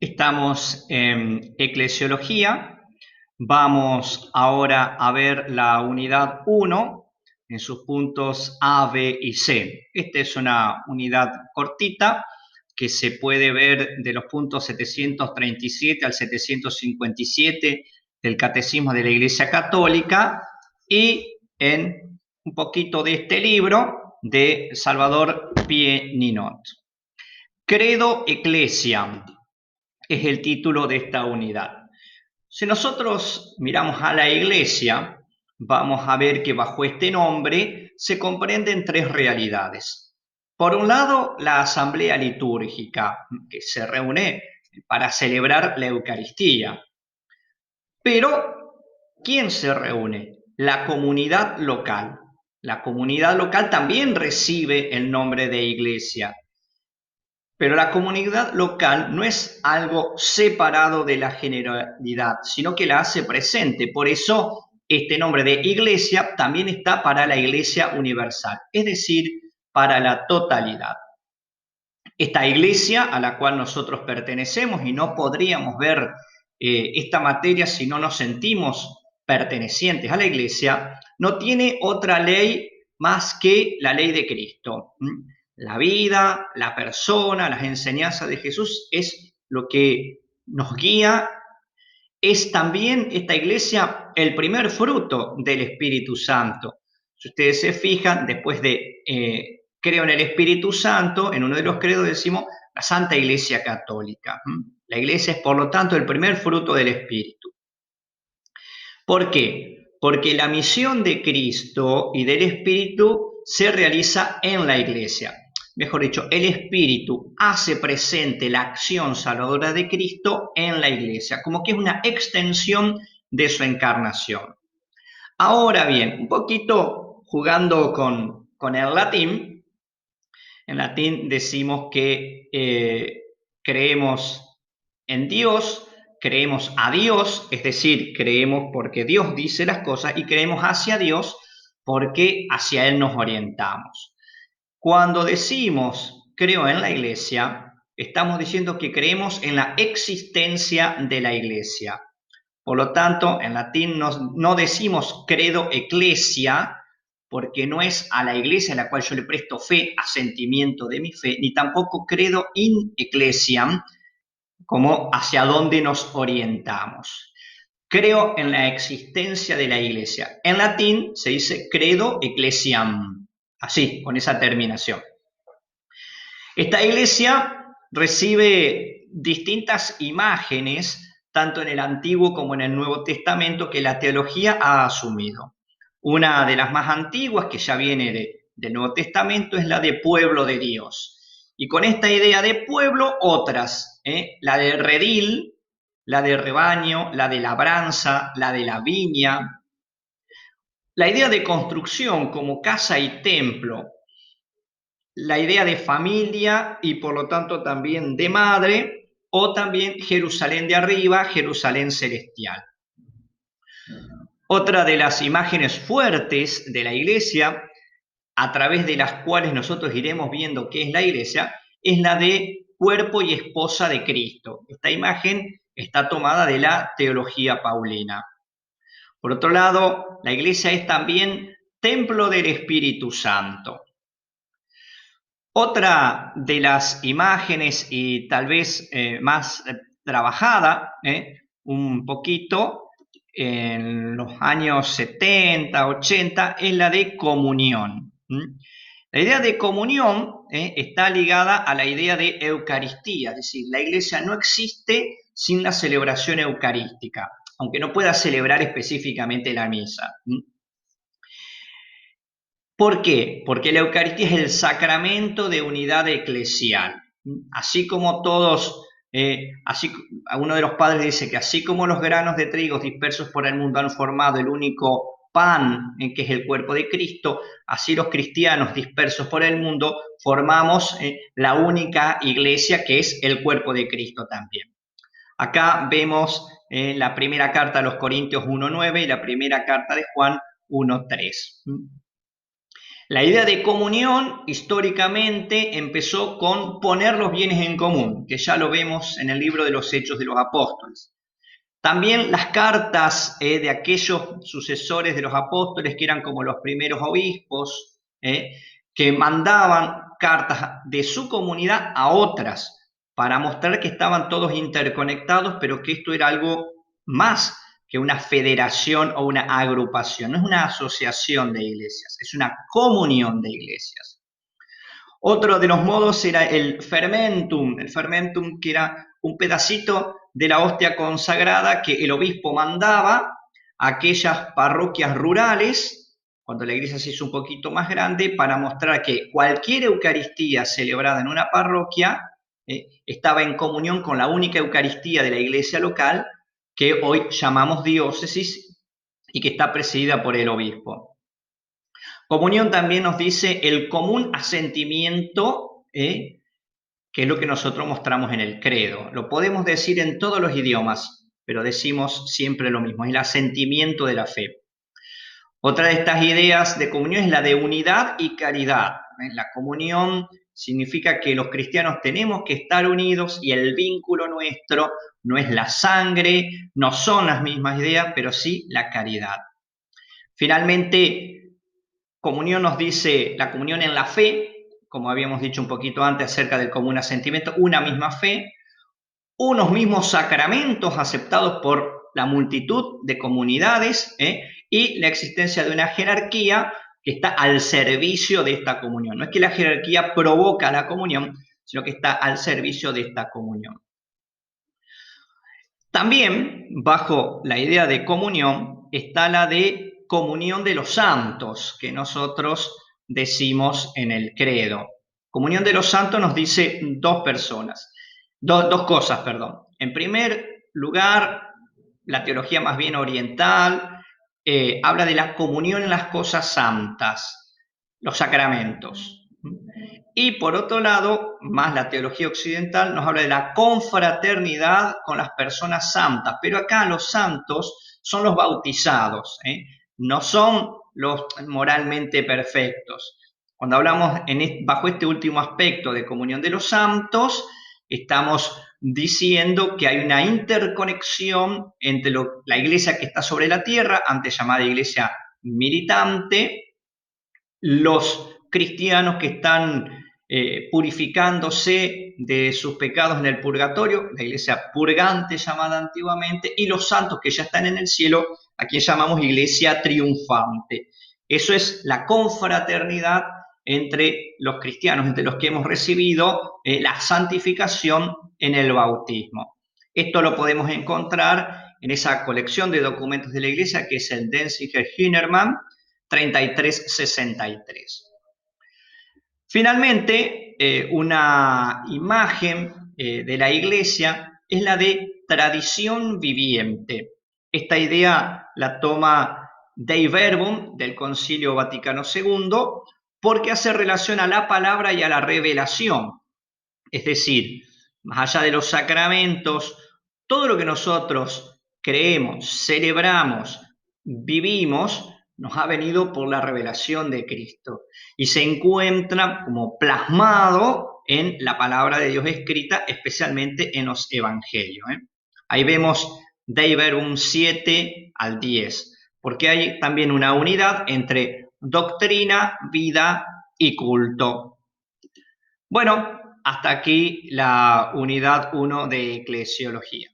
Estamos en eclesiología. Vamos ahora a ver la unidad 1 en sus puntos A, B y C. Esta es una unidad cortita que se puede ver de los puntos 737 al 757 del Catecismo de la Iglesia Católica y en un poquito de este libro de Salvador Pie Ninot. Credo Ecclesiam es el título de esta unidad. Si nosotros miramos a la Iglesia, vamos a ver que bajo este nombre se comprenden tres realidades. Por un lado, la asamblea litúrgica, que se reúne para celebrar la Eucaristía. Pero, ¿quién se reúne? La comunidad local. La comunidad local también recibe el nombre de iglesia. Pero la comunidad local no es algo separado de la generalidad, sino que la hace presente. Por eso este nombre de iglesia también está para la iglesia universal, es decir, para la totalidad. Esta iglesia a la cual nosotros pertenecemos, y no podríamos ver esta materia si no nos sentimos pertenecientes a la iglesia, no tiene otra ley más que la ley de Cristo. La vida, la persona, las enseñanzas de Jesús es lo que nos guía. Es también esta iglesia el primer fruto del Espíritu Santo. Si ustedes se fijan, después de creo en el Espíritu Santo, en uno de los credos decimos la Santa Iglesia Católica. La iglesia es, por lo tanto, el primer fruto del Espíritu. ¿Por qué? Porque la misión de Cristo y del Espíritu se realiza en la iglesia. Mejor dicho, el Espíritu hace presente la acción salvadora de Cristo en la iglesia, como que es una extensión de su encarnación. Ahora bien, un poquito jugando con el latín, en latín decimos que creemos en Dios, creemos a Dios, es decir, creemos porque Dios dice las cosas y creemos hacia Dios porque hacia Él nos orientamos. Cuando decimos creo en la iglesia, estamos diciendo que creemos en la existencia de la iglesia. Por lo tanto, en latín no decimos credo ecclesia, porque no es a la iglesia a la cual yo le presto fe, asentimiento de mi fe, ni tampoco credo in ecclesiam, como hacia dónde nos orientamos. Creo en la existencia de la iglesia. En latín se dice credo ecclesiam, así, con esa terminación. Esta iglesia recibe distintas imágenes, tanto en el Antiguo como en el Nuevo Testamento, que la teología ha asumido. Una de las más antiguas, que ya viene del Nuevo Testamento, es la de pueblo de Dios. Y con esta idea de pueblo, otras, la de redil, la de rebaño, la de labranza, la de la viña. La idea de construcción como casa y templo, la idea de familia y por lo tanto también de madre, o también Jerusalén de arriba, Jerusalén celestial. Otra de las imágenes fuertes de la iglesia, a través de las cuales nosotros iremos viendo qué es la iglesia, es la de cuerpo y esposa de Cristo. Esta imagen está tomada de la teología paulina. Por otro lado, la iglesia es también templo del Espíritu Santo. Otra de las imágenes y tal vez más trabajada, un poquito en los años 70, 80, es la de comunión. La idea de comunión está ligada a la idea de Eucaristía, es decir, la iglesia no existe sin la celebración eucarística, aunque no pueda celebrar específicamente la misa. ¿Por qué? Porque la Eucaristía es el sacramento de unidad eclesial. Así como todos, uno de los padres dice que así como los granos de trigo dispersos por el mundo han formado el único pan, que es el cuerpo de Cristo, así los cristianos dispersos por el mundo formamos la única iglesia que es el cuerpo de Cristo también. Acá vemos la primera carta a los Corintios 1:9 y la primera carta de Juan 1:3. La idea de comunión históricamente empezó con poner los bienes en común, que ya lo vemos en el libro de los Hechos de los Apóstoles. También las cartas de aquellos sucesores de los apóstoles que eran como los primeros obispos, que mandaban cartas de su comunidad a otras para mostrar que estaban todos interconectados, pero que esto era algo más que una federación o una agrupación, no es una asociación de iglesias, es una comunión de iglesias. Otro de los modos era el fermentum que era un pedacito de la hostia consagrada que el obispo mandaba a aquellas parroquias rurales, cuando la iglesia se hizo un poquito más grande, para mostrar que cualquier Eucaristía celebrada en una parroquia estaba en comunión con la única Eucaristía de la iglesia local, que hoy llamamos diócesis y que está presidida por el obispo. Comunión también nos dice el común asentimiento, que es lo que nosotros mostramos en el credo. Lo podemos decir en todos los idiomas, pero decimos siempre lo mismo, es el asentimiento de la fe. Otra de estas ideas de comunión es la de unidad y caridad. La comunión significa que los cristianos tenemos que estar unidos y el vínculo nuestro no es la sangre, no son las mismas ideas, pero sí la caridad. Finalmente, comunión nos dice la comunión en la fe, como habíamos dicho un poquito antes acerca del común asentimiento, una misma fe, unos mismos sacramentos aceptados por la multitud de comunidades y la existencia de una jerarquía que está al servicio de esta comunión. No es que la jerarquía provoca la comunión, sino que está al servicio de esta comunión. También, bajo la idea de comunión, está la de comunión de los santos, que nosotros decimos en el credo. Comunión de los santos nos dice dos cosas, perdón. En primer lugar, la teología más bien oriental habla de la comunión en las cosas santas, los sacramentos. Y por otro lado, más la teología occidental nos habla de la confraternidad con las personas santas, pero acá los santos son los bautizados, no son los moralmente perfectos. Cuando hablamos bajo este último aspecto de comunión de los santos, estamos diciendo que hay una interconexión entre la iglesia que está sobre la tierra, antes llamada iglesia militante, los cristianos que están purificándose de sus pecados en el purgatorio, la iglesia purgante llamada antiguamente, y los santos que ya están en el cielo, a quien llamamos iglesia triunfante. Eso es la confraternidad entre los cristianos, entre los que hemos recibido la santificación en el bautismo. Esto lo podemos encontrar en esa colección de documentos de la iglesia que es el Denzinger-Hinnermann 3363. Finalmente, una imagen de la iglesia es la de tradición viviente. Esta idea la toma Dei Verbum del Concilio Vaticano II porque hace relación a la palabra y a la revelación. Es decir, más allá de los sacramentos, todo lo que nosotros creemos, celebramos, vivimos, nos ha venido por la revelación de Cristo y se encuentra como plasmado en la palabra de Dios escrita, especialmente en los evangelios. Ahí vemos Dei Verbum 7 al 10, porque hay también una unidad entre doctrina, vida y culto. Bueno, hasta aquí la unidad 1 de eclesiología.